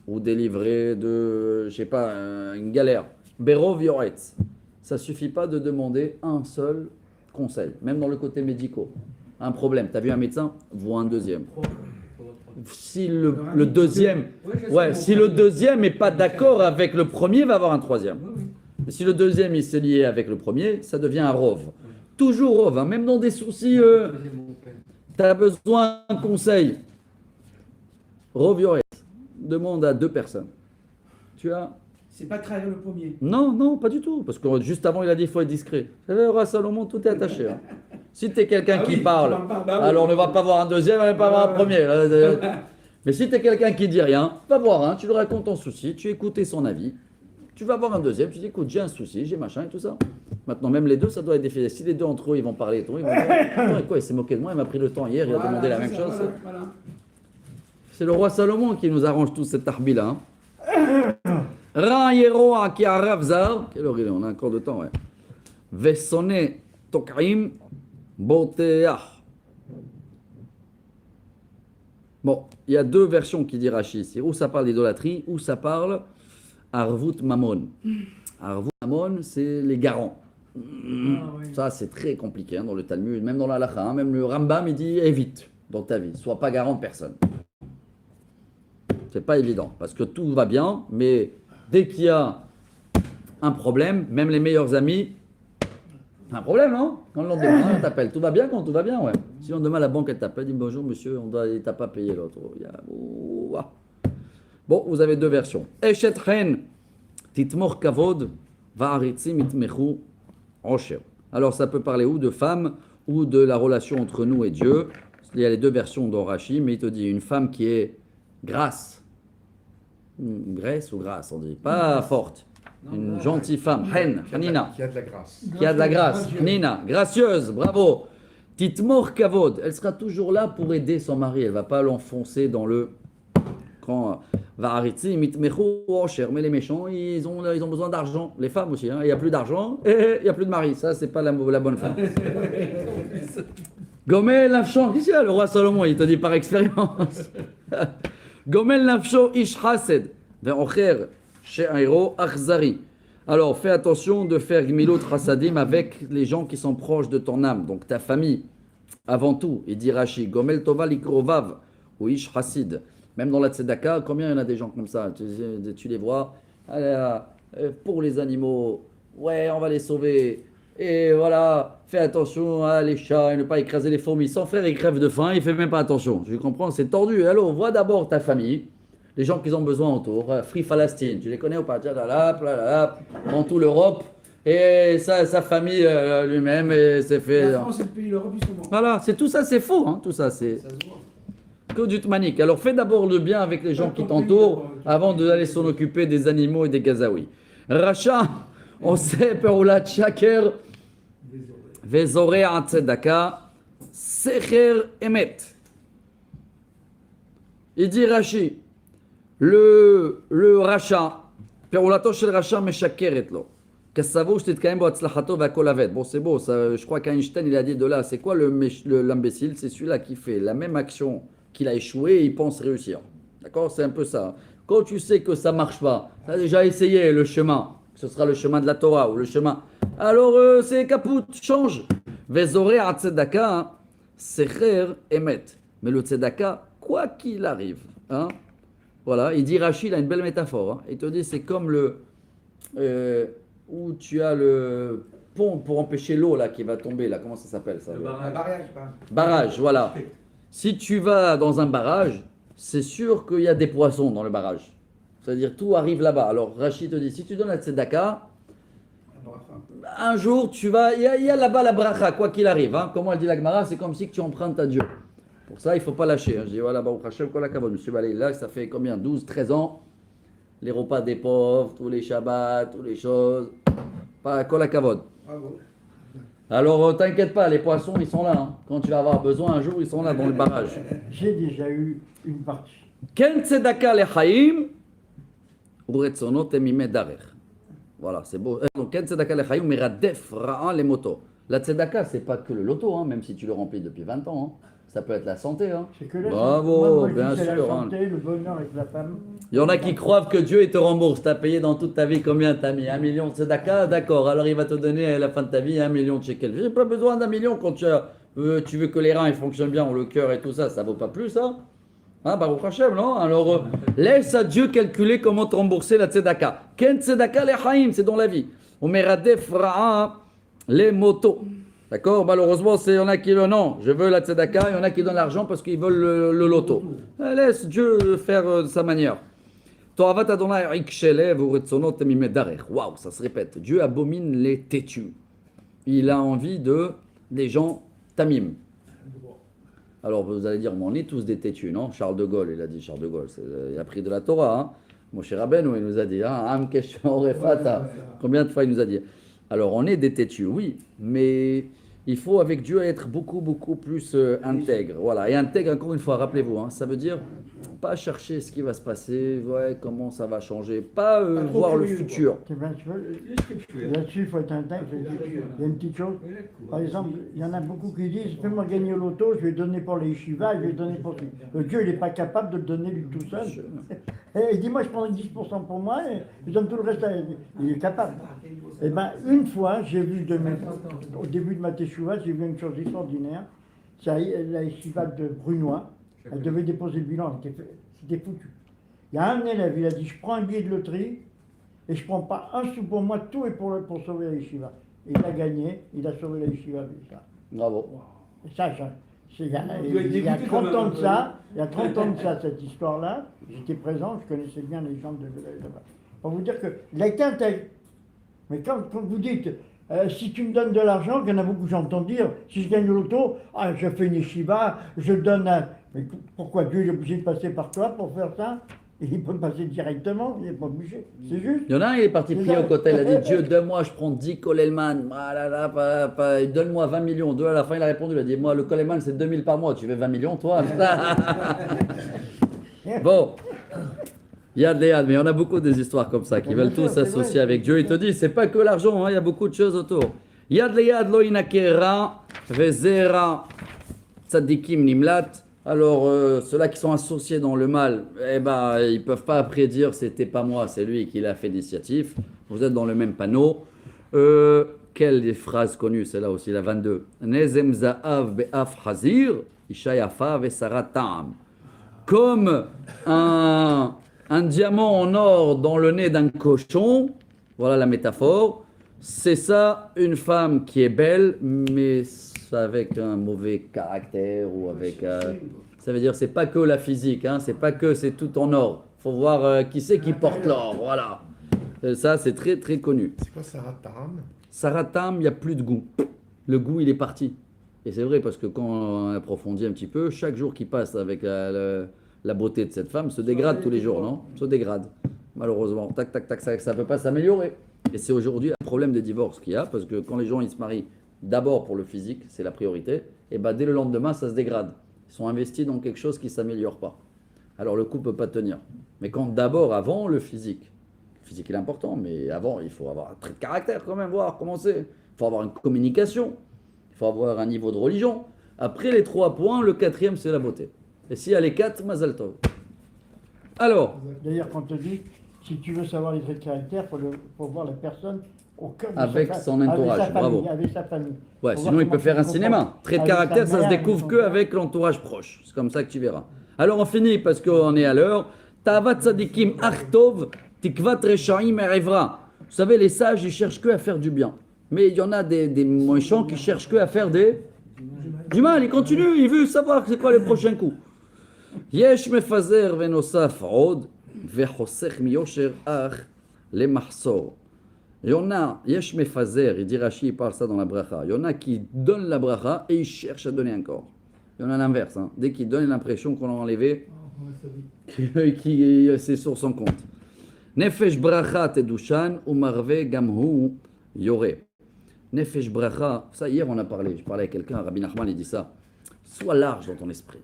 ou délivré de, je sais pas, une galère, berov yoretz, ça suffit pas de demander un seul conseil, même dans le côté médical. Un problème, tu as vu un médecin, vois un deuxième. Si le deuxième, si le deuxième n'est pas d'accord avec le premier, va avoir un troisième. Mais si le deuxième il s'est lié avec le premier, ça devient un rov. Toujours Rov, hein, même dans des soucis, tu as besoin d'un conseil. Rov Yores, demande à 2 personnes. Tu as. C'est pas trahir le premier. Non, non, pas du tout. Parce que juste avant, il a dit qu'il faut être discret. Vous savez, le roi Salomon, tout est attaché. Hein. Si tu es quelqu'un qui parle, alors ne va pas voir un deuxième, ne va pas voir un premier. Mais si tu es quelqu'un qui dit rien, va voir un, tu lui racontes ton souci, tu écoutes son avis. Tu vas voir un deuxième, tu dis écoute, j'ai un souci, j'ai machin et tout ça. Maintenant, même les deux, ça doit être défini. Si les deux entre eux, ils vont parler et tout, ils vont dire quoi, il s'est moqué de moi, il m'a pris le temps hier, il a demandé la même chose. Voilà. C'est le roi Salomon qui nous arrange tout cette tarbi-là. Ran yero aki arav zar. Quelle heure il est? On a encore de temps, ouais. Vesone tok'im boteach. Bon, il y a 2 versions qui dit Rashi ici. Ou ça parle d'idolâtrie, ou ça parle Arvut Mammon. Arvut Mammon, c'est les garants. Ça, c'est très compliqué hein, dans le Talmud, même dans la Halakha. Hein, même le Rambam, il dit évite dans ta vie. Sois pas garant de personne. C'est pas évident, parce que tout va bien, mais dès qu'il y a un problème, même les meilleurs amis, un problème, non? Quand le lendemain, on t'appelle. Tout va bien quand tout va bien, ouais. Si on demain la banque, elle t'appelle, dit bonjour monsieur, il t'a pas payé l'autre. Bon, vous avez 2 versions. Eshet chen titmor kavod va'aritzim itmechu osher. Alors ça peut parler ou de femme ou de la relation entre nous et Dieu. Il y a les 2 versions dans Rashi, mais il te dit une femme qui est grasse, graisse ou grasse, on dit, pas forte. Une gentille femme, Hen, Hanina, Qui a de la grâce. qui a de la grâce, Hanina, gracieuse, bravo. Titmor Kavod, elle sera toujours là pour aider son mari, elle ne va pas l'enfoncer dans le. Quand Vaharitzi, Mitmechu, Osher, mais les méchants, ils ont besoin d'argent, les femmes aussi, hein. Il n'y a plus d'argent et il n'y a plus de mari, ça c'est pas la bonne femme. Gomel Nafsho, qu'est-ce qu'il y a le roi Salomon, il te dit par expérience. Gomel Nafsho Ish Hased, Ve'ocher. Chez un héros Akhzari. Alors fais attention de faire Gmilot Chassadim avec les gens qui sont proches de ton âme, donc ta famille. Avant tout, il dit Rashi, Gomel Tova Likrovav ou Ish Hasid. Même dans la Tzedaka, combien il y en a des gens comme ça? Tu les vois, pour les animaux, ouais, on va les sauver. Et voilà, fais attention à les chats et ne pas écraser les fourmis. Son frère, il crève de faim, il fait même pas attention. Je comprends, c'est tordu. Alors, vois d'abord ta famille. Les gens qui ont besoin autour, Free Palestine, tu les connais ou pas? Dans toute l'Europe, et sa famille lui-même, et c'est fait. La France et le pays, l'Europe, ils sont morts. Voilà, c'est tout ça, c'est faux, hein, tout ça, c'est Ça se voit. que du tmanique. Alors fais d'abord le bien avec les gens qui t'entourent, avant d'aller s'en occuper des animaux et des gazaouis. Racha, on sait, Peroulat Shaker, Vezore Atzedaka, Secher Emet. Il dit Rashi. Le rachat, Perulato shel rachat meshakeret lo. Kassavo shtetkaem bo atzlachato v'akol aved. Bon, c'est beau, ça, je crois qu'Einstein, il a dit de là, c'est quoi l'imbécile? C'est celui-là qui fait la même action qu'il a échoué et il pense réussir. D'accord? C'est un peu ça. Quand tu sais que ça marche pas, tu as déjà essayé le chemin, ce sera le chemin de la Torah ou le chemin. Alors, c'est caput, change. Vezore atzedaka, secher emet. Mais le tzedaka, quoi qu'il arrive, hein? Voilà, il dit Rachid, il a une belle métaphore. Hein. Il te dit c'est comme le où tu as le pont pour empêcher l'eau là qui va tomber là. Comment ça s'appelle ça? Le Un barrage, pas. Barrage, voilà. Si tu vas dans un barrage, c'est sûr qu'il y a des poissons dans le barrage. C'est-à-dire tout arrive là-bas. Alors Rachid te dit si tu donnes la tzedaka, un jour tu vas, il y a là-bas la bracha quoi qu'il arrive. Hein. Comment elle dit la Gemara, c'est comme si tu empruntes à Dieu. Pour ça, il ne faut pas lâcher. Hein. Je dis, voilà, Baruch Hashem, Kol HaKavod. Monsieur Balé, là, ça fait combien? 12, 13 ans. Les repas des pauvres, tous les Shabbats, toutes les choses. Pas Kol HaKavod. Bravo. Alors, t'inquiète pas, les poissons, ils sont là. Hein. Quand tu vas avoir besoin, un jour, ils sont là dans le barrage. J'ai déjà eu une partie. Ken tzedaka lechaim, uretzonot emime darer. Voilà, c'est beau. Donc, Ken tzedaka lechaim, meradef ra'an le moto. La tzedaka, c'est pas que le loto, hein, même si tu le remplis depuis 20 ans. Hein. Ça peut être la santé. Hein. C'est que là, Bravo, moi, je bien dis, c'est sûr. la Hein. santé, le bonheur avec la femme. Il y en a qui croient que Dieu il te rembourse. Tu as payé dans toute ta vie combien tu as mis? 1 million de tzedaka? D'accord. Alors il va te donner à la fin de ta vie 1 million de shekels. J'ai pas besoin d'1 million quand tu veux que les reins ils fonctionnent bien ou le cœur et tout ça. Ça vaut pas plus ça? Hein, Baruch Hashem, non? Alors laisse à Dieu calculer comment te rembourser la tzedaka. Ken tzedaka lechaim, c'est dans la vie. Omeradef ra'a les motos. D'accord? Malheureusement, il y en a qui le non, je veux la tzedaka, il y en a qui donnent l'argent parce qu'ils veulent le loto. Laisse Dieu faire de sa manière. To'avat Adonai ikshelev uretzonot mimet darer. Waouh, ça se répète. Dieu abomine les têtus. Il a envie des gens tamim. Alors vous allez dire, mais on est tous des têtus, non? Charles de Gaulle, il a dit, Charles de Gaulle, il a pris de la Torah. Hein? Moshe Rabbeinu, il nous a dit, Am Kesho Refata. Combien de fois il nous a dit? Alors on est des têtus, oui, mais il faut avec Dieu être beaucoup, beaucoup plus intègre. Voilà, et intègre, encore une fois, rappelez-vous, hein, ça veut dire pas chercher ce qui va se passer, ouais, comment ça va changer, pas voir le futur. Là-dessus, il faut être intègre. Il y a une petite chose. Par exemple, il y en a beaucoup qui disent fais-moi gagner au loto, je vais donner pour les yeshivas, je vais donner pour lui. Le Dieu, il n'est pas capable de le donner lui tout seul. Et il dit moi, je prends 10% pour moi et je donne tout le reste à lui. Il est capable. Et bien, une fois, j'ai vu, au début de ma teshuva, j'ai vu une chose extraordinaire. C'est la yeshiva de Brunois. Elle devait déposer le bilan, c'était foutu. Il y a un élève, il a dit, je prends un billet de loterie et je ne prends pas un sou pour moi, tout est pour sauver la yeshiva. Et il a gagné, il a sauvé la yeshiva avec ça. Bravo. Et ça, il y a 30 ans de ça, cette histoire-là, j'étais présent, je connaissais bien les gens de là-bas. Pour vous dire qu'il a été intègre. Mais quand vous dites, si tu me donnes de l'argent, il y en a beaucoup, j'entends dire, si je gagne le loto, je fais une yeshiva, je donne un... Mais pourquoi Dieu est obligé de passer par toi pour faire ça? Il peut passer directement, il n'est pas obligé. C'est juste. Il y en a un, il est parti prier au côté, il a dit Dieu, donne-moi, je prends 10 Kolelman, donne-moi 20 millions. Deux à la fin, il a répondu, il a dit moi, le Kolelman, c'est 2000 par mois, tu veux 20 millions, toi? Bon, il y a des mais on a beaucoup des histoires comme ça qui veulent tous s'associer avec Dieu. Il te dit, c'est pas que l'argent, hein, il y a beaucoup de choses autour. Yad leyad lo inakera vezera tzadikim nimlat. Alors, ceux-là qui sont associés dans le mal, eh ben, ils ne peuvent pas après dire c'était pas moi, c'est lui qui l'a fait l'initiative. Vous êtes dans le même panneau. Quelle phrase connue, celle-là aussi, la 22. Nezem za'av be'af hazir, isha yafa ve'sara ta'am. Comme un diamant en or dans le nez d'un cochon, voilà la métaphore. C'est ça, une femme qui est belle, mais avec un mauvais caractère ou avec... ça veut dire c'est pas que la physique, hein, c'est pas que c'est tout en or. Faut voir qui c'est qui porte l'or, voilà. Ça, c'est très très connu. C'est quoi Saratam? Saratam, il n'y a plus de goût. Le goût, il est parti. Et c'est vrai parce que quand on approfondit un petit peu, chaque jour qui passe avec la beauté de cette femme se dégrade tous les jours, non? Se dégrade, malheureusement. Tac, tac, tac, ça ne peut pas s'améliorer. Et c'est aujourd'hui un problème de divorce qu'il y a parce que quand les gens ils se marient d'abord pour le physique, c'est la priorité, et ben dès le lendemain, ça se dégrade. Ils sont investis dans quelque chose qui ne s'améliore pas. Alors le couple ne peut pas tenir. Mais quand d'abord, avant le physique il est important, mais avant, il faut avoir un trait de caractère quand même, voir comment c'est. Il faut avoir une communication, il faut avoir un niveau de religion. Après les 3 points, le 4e, c'est la beauté. Et s'il y a les 4, Mazal Tov. Alors, d'ailleurs, quand on te dit, si tu veux savoir les traits de caractère, il faut voir la personne au cœur de avec son entourage, avec bravo. Avec sa famille. Ouais, sinon il peut faire un cinéma. Trait de caractère, ça se découvre que avec l'entourage proche. C'est comme ça que tu verras. Alors on finit parce qu'on est à l'heure. Tavat tzadikim achtov tikvat reshaim erevra. Vous savez, les sages, ils cherchent que à faire du bien. Mais il y en a des méchants qui cherchent que à faire du mal. Ils continuent, ils veulent savoir c'est quoi les prochains coups. Yesh mefazer venosaf od vechosech miyosher ach le mahsor. Il y en a, Yesh mefazer, il dit Rashi, il parle ça dans la bracha. Il y en a qui donnent la bracha et ils cherchent à donner encore. Il y en a l'inverse. Hein. Dès qu'ils donnent l'impression qu'on l'a enlevé, c'est sur son compte. Nefesh bracha tedushan umarve gamhu yore. Nefesh bracha, ça hier on a parlé, je parlais avec quelqu'un, Rabbi Nachman, il dit ça. Sois large dans ton esprit.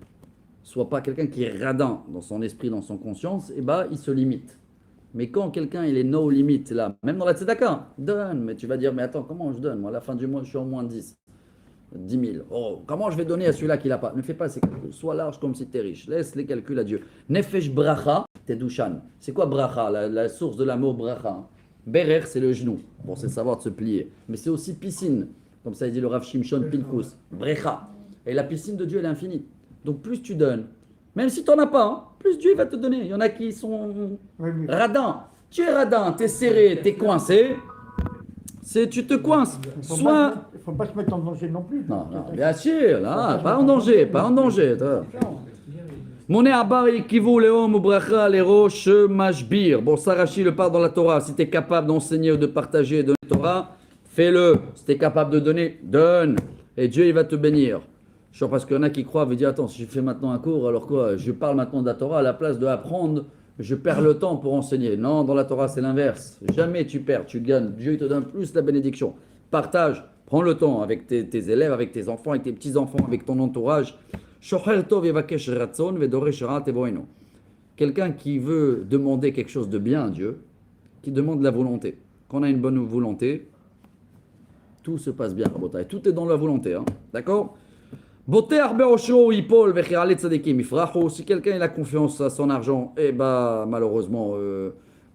Sois pas quelqu'un qui est radin dans son esprit, dans son conscience, et bah il se limite. Mais quand quelqu'un il est no limite là, même dans la tzedaka, donne, mais tu vas dire, mais attends, comment je donne? Moi à la fin du mois je suis en moins 10 000. Oh, comment je vais donner à celui-là qui l'a pas? Ne fais pas ces calculs, sois large comme si tu es riche, laisse les calculs à Dieu. Nefesh bracha tedushan. C'est quoi bracha, la source de l'amour bracha? Berer, c'est le genou, bon c'est savoir de se plier, mais c'est aussi piscine, comme ça il dit le Rav Shimshon Pinkus, brecha. Et la piscine de Dieu elle est infinie, donc plus tu donnes, même si tu n'en as pas, hein, plus Dieu va te donner. Il y en a qui sont radins. Tu es radin, tu es serré, tu es coincé. Tu te coinces. Il ne Soit. faut pas se mettre en danger non plus. Non, bien sûr, là, pas en danger, pas en danger. Moné Abari Kivu Leom Ubracha Lerosh Mashbir. Bon, ça, Rashi le parle dans la Torah. Si tu es capable d'enseigner ou de partager et de donner la Torah, fais-le. Si tu es capable de donner, donne. Et Dieu, il va te bénir. Genre parce qu'il y en a qui croient, veut dire, attends, si je fais maintenant un cours, alors quoi, je parle maintenant de la Torah, à la place de apprendre, je perds le temps pour enseigner. Non, dans la Torah, c'est l'inverse. Jamais tu perds, tu gagnes. Dieu, il te donne plus la bénédiction. Partage, prends le temps avec tes élèves, avec tes enfants, avec tes petits-enfants, avec ton entourage. Quelqu'un qui veut demander quelque chose de bien à Dieu, qui demande la volonté. Quand on a une bonne volonté, tout se passe bien. Tout est dans la volonté. Hein. D'accord? Si quelqu'un il a confiance à son argent, eh ben, malheureusement,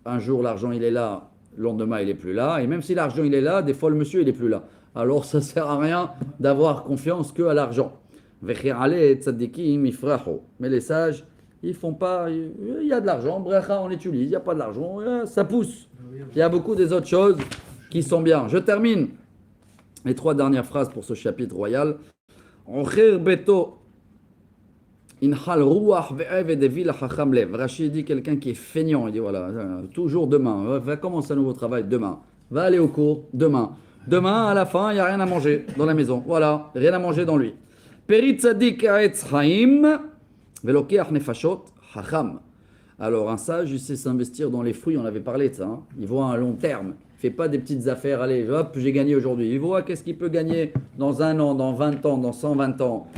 un jour l'argent il est là, le lendemain il est plus là. Et même si l'argent il est là, des fois le monsieur il est plus là. Alors ça sert à rien d'avoir confiance que à l'argent. Mais les sages, ils font pas. Il y a de l'argent, bracha on utilise. Il n'y a pas de l'argent, ça pousse. Il y a beaucoup des autres choses qui sont bien. Je termine les 3 dernières phrases pour ce chapitre royal. Rachid dit quelqu'un qui est feignant. Il dit voilà, toujours demain. Va commencer un nouveau travail demain. Va aller au cours demain. Demain, à la fin, il n'y a rien à manger dans la maison. Voilà, rien à manger dans lui. Alors, un sage, il sait s'investir dans les fruits, on avait parlé de ça. Hein. Il voit un long terme. Il ne fait pas des petites affaires. Allez, hop, j'ai gagné aujourd'hui. Il voit qu'est-ce qu'il peut gagner dans 1 an, dans 20 ans, dans 120 ans.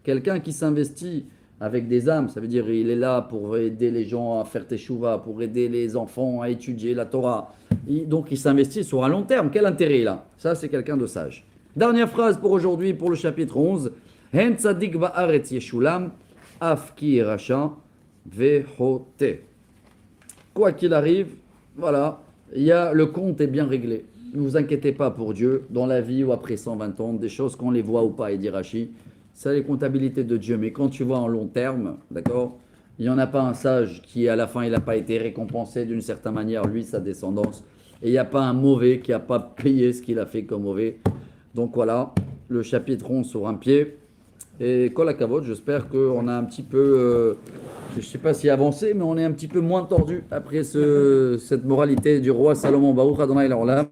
Quelqu'un qui s'investit avec des âmes, ça veut dire il est là pour aider les gens à faire teshuva, pour aider les enfants à étudier la Torah. Donc, il s'investit sur un long terme. Quel intérêt il a? Ça, c'est quelqu'un de sage. Dernière phrase pour aujourd'hui, pour le chapitre 11. Hen tzadik ba'aretz yeshulam, af ki racha vehote. Quoi qu'il arrive, voilà, le compte est bien réglé. Ne vous inquiétez pas pour Dieu, dans la vie ou après 120 ans, des choses qu'on les voit ou pas, et dit Rashi, c'est les comptabilités de Dieu. Mais quand tu vois en long terme, d'accord, il n'y en a pas un sage qui, à la fin, il n'a pas été récompensé d'une certaine manière, lui, sa descendance. Et il n'y a pas un mauvais qui n'a pas payé ce qu'il a fait comme mauvais. Donc voilà, le chapitre 11 sur un pied. Et Kol HaKavod, j'espère qu'on a un petit peu, je ne sais pas si avancé, mais on est un petit peu moins tordu après cette moralité du roi Salomon. Baruch Adonai L'Olam.